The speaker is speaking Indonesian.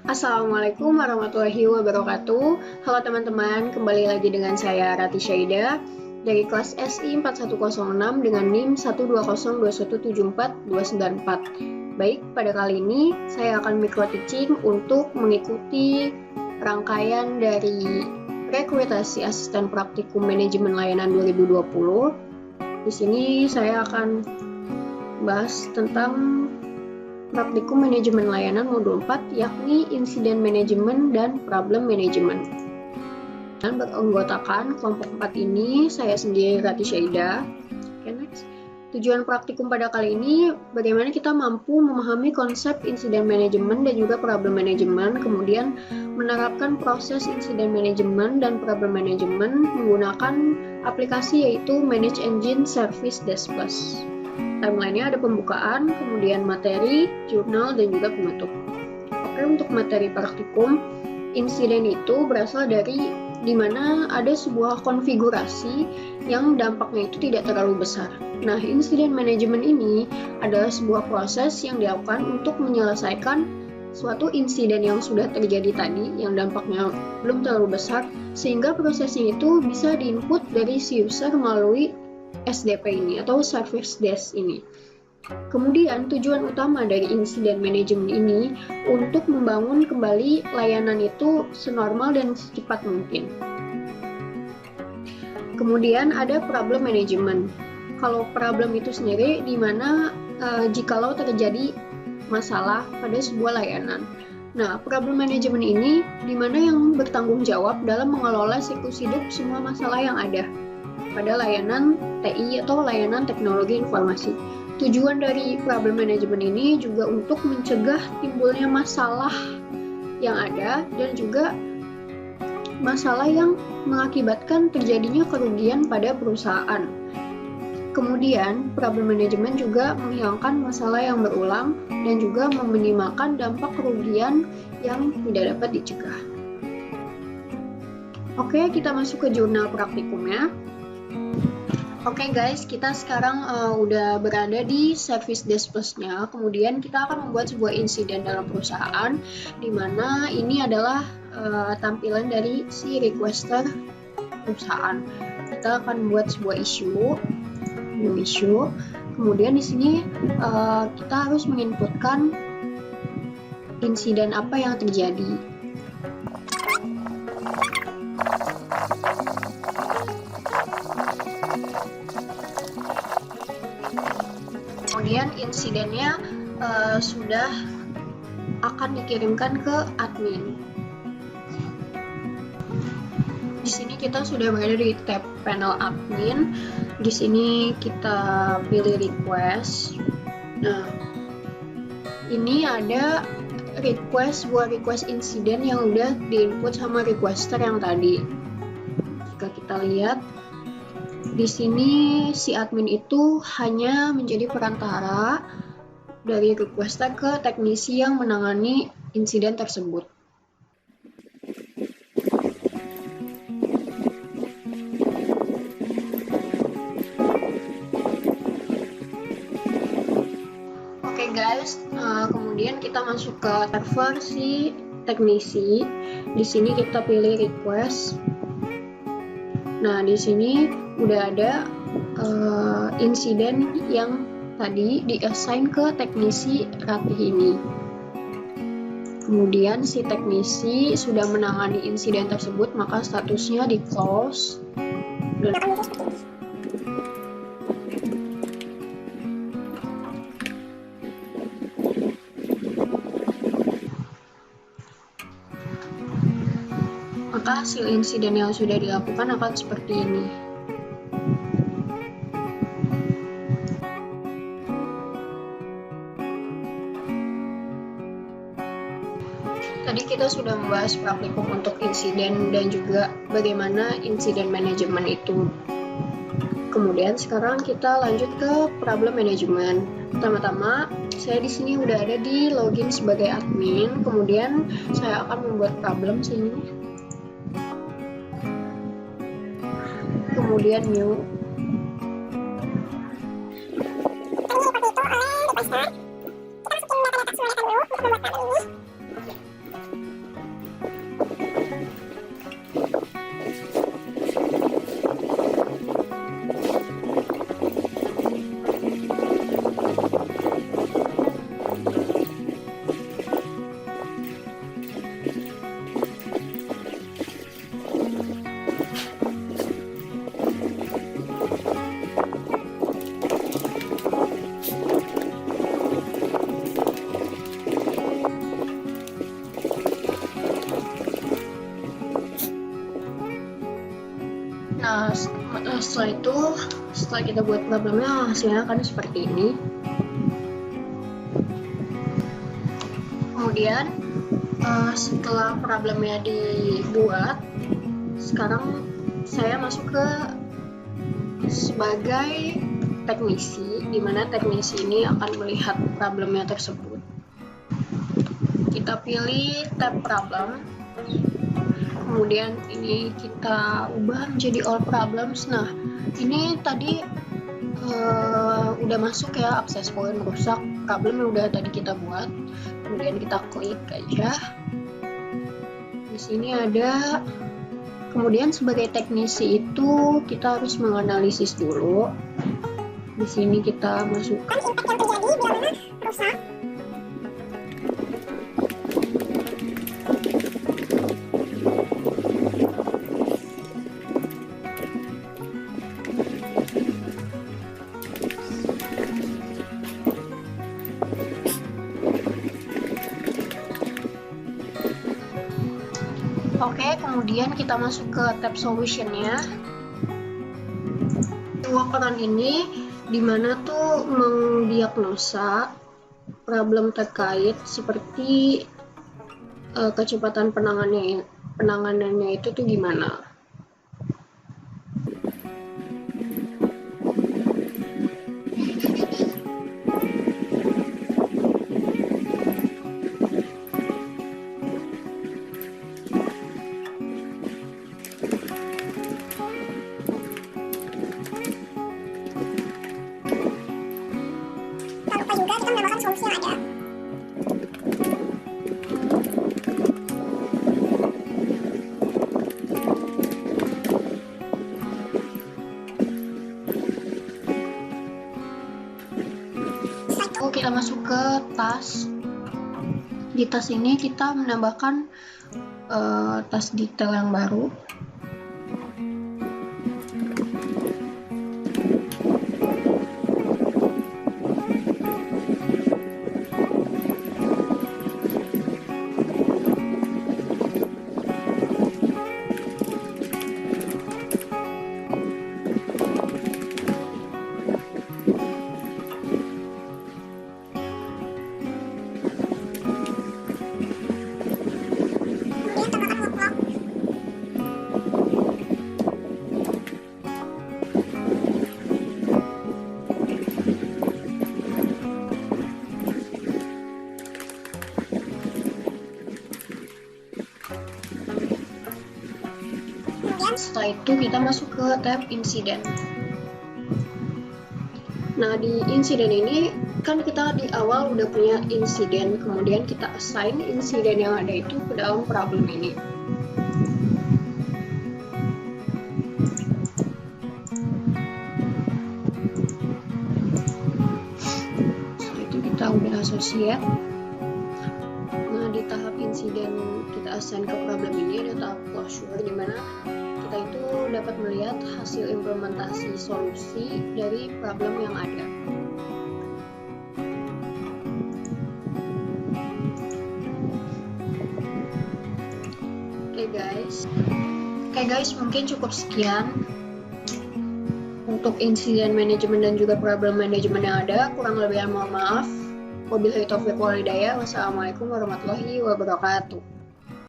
Assalamualaikum warahmatullahi wabarakatuh. Halo teman-teman, kembali lagi dengan saya Rati Syaida dari kelas SI 4106 dengan NIM 120217424. Baik, pada kali ini saya akan micro teaching untuk mengikuti rangkaian dari rekrutasi asisten praktikum manajemen layanan 2020. Di sini saya akan bahas tentang praktikum manajemen layanan modul 4, yakni insiden manajemen dan problem manajemen. Dan beranggotakan kelompok 4 ini, saya sendiri Rati Syaida. Okay, next. Tujuan praktikum pada kali ini, bagaimana kita mampu memahami konsep insiden manajemen dan juga problem manajemen, kemudian menerapkan proses insiden manajemen dan problem manajemen menggunakan aplikasi yaitu Manage Engine Service Desk Plus. Timeline-nya ada pembukaan, kemudian materi, jurnal, dan juga penutup. Oke, untuk materi praktikum, insiden itu berasal dari di mana ada sebuah konfigurasi yang dampaknya itu tidak terlalu besar. Nah, insiden manajemen ini adalah sebuah proses yang dilakukan untuk menyelesaikan suatu insiden yang sudah terjadi tadi, yang dampaknya belum terlalu besar, sehingga prosesnya itu bisa diinput dari si user melalui SDP ini atau service desk ini. Kemudian tujuan utama dari insiden manajemen ini untuk membangun kembali layanan itu senormal dan secepat mungkin. Kemudian ada problem management. Kalau problem itu sendiri di mana jikalau terjadi masalah pada sebuah layanan. Nah, problem management ini di mana yang bertanggung jawab dalam mengelola siklus hidup semua masalah yang ada pada layanan TI atau layanan teknologi informasi. Tujuan dari problem management ini juga untuk mencegah timbulnya masalah yang ada dan juga masalah yang mengakibatkan terjadinya kerugian pada perusahaan. Kemudian, problem management juga menghilangkan masalah yang berulang dan juga meminimalkan dampak kerugian yang tidak dapat dicegah. Oke, kita masuk ke jurnal praktikumnya. Oke guys, kita sekarang udah berada di service desk plus-nya. Kemudian kita akan membuat sebuah insiden dalam perusahaan, di mana ini adalah tampilan dari si requester perusahaan. Kita akan membuat sebuah new issue. Kemudian di sini kita harus menginputkan insiden apa yang terjadi. Kemudian insidennya sudah akan dikirimkan ke admin. Di sini kita sudah berada di tab panel admin. Di sini kita pilih request. Nah, ini ada sebuah request insiden yang udah diinput sama requester yang tadi. Jika kita lihat, di sini si admin itu hanya menjadi perantara dari requester ke teknisi yang menangani insiden tersebut. Oke guys, kemudian kita masuk ke server si teknisi. Di sini kita pilih request. Nah, di sini udah ada insiden yang tadi di-assign ke teknisi Ratih ini. Kemudian si teknisi sudah menangani insiden tersebut, maka statusnya di close. Maka hasil insiden yang sudah dilakukan akan seperti ini. Tadi kita sudah membahas praktikum untuk insiden dan juga bagaimana insiden manajemen itu. Kemudian sekarang kita lanjut ke problem manajemen. Pertama-tama, saya di sini udah ada di login sebagai admin. Kemudian saya akan membuat problem sini. Kemudian new. Setelah itu, setelah kita buat problemnya, hasilnya akan seperti ini. Kemudian setelah problemnya dibuat, sekarang saya masuk ke sebagai teknisi, di mana teknisi ini akan melihat problemnya tersebut. Kita pilih tab problem, kemudian ini kita ubah menjadi all problems. Nah, ini tadi udah masuk ya, access point merusak, problem yang udah tadi kita buat. Kemudian kita klik aja. Di sini ada. Kemudian sebagai teknisi itu kita harus menganalisis dulu. Di sini kita masukkan impact yang terjadi bila mana rusak. Oke, kemudian kita masuk ke tab solution-nya. Workaround ini dimana tuh mendiagnosa problem terkait seperti kecepatan penanganannya itu tuh gimana. Juga kita menambahkan solusi yang ada. Setelah itu kita masuk ke tas. Di tas ini kita menambahkan tas detail yang baru. Setelah itu kita masuk ke tab insiden. Nah, di insiden ini kan kita di awal udah punya insiden, kemudian kita assign insiden yang ada itu ke dalam problem ini. Setelah itu kita udah associate. Nah, di tahap insiden kita assign ke problem ini ada tahap closure, di mana kita itu dapat melihat hasil implementasi solusi dari problem yang ada. Oke guys, mungkin cukup sekian untuk insiden manajemen dan juga problem manajemen yang ada. Kurang lebihnya mohon maaf. Wabillahi taufiq wal hidayah. Wassalamualaikum warahmatullahi wabarakatuh.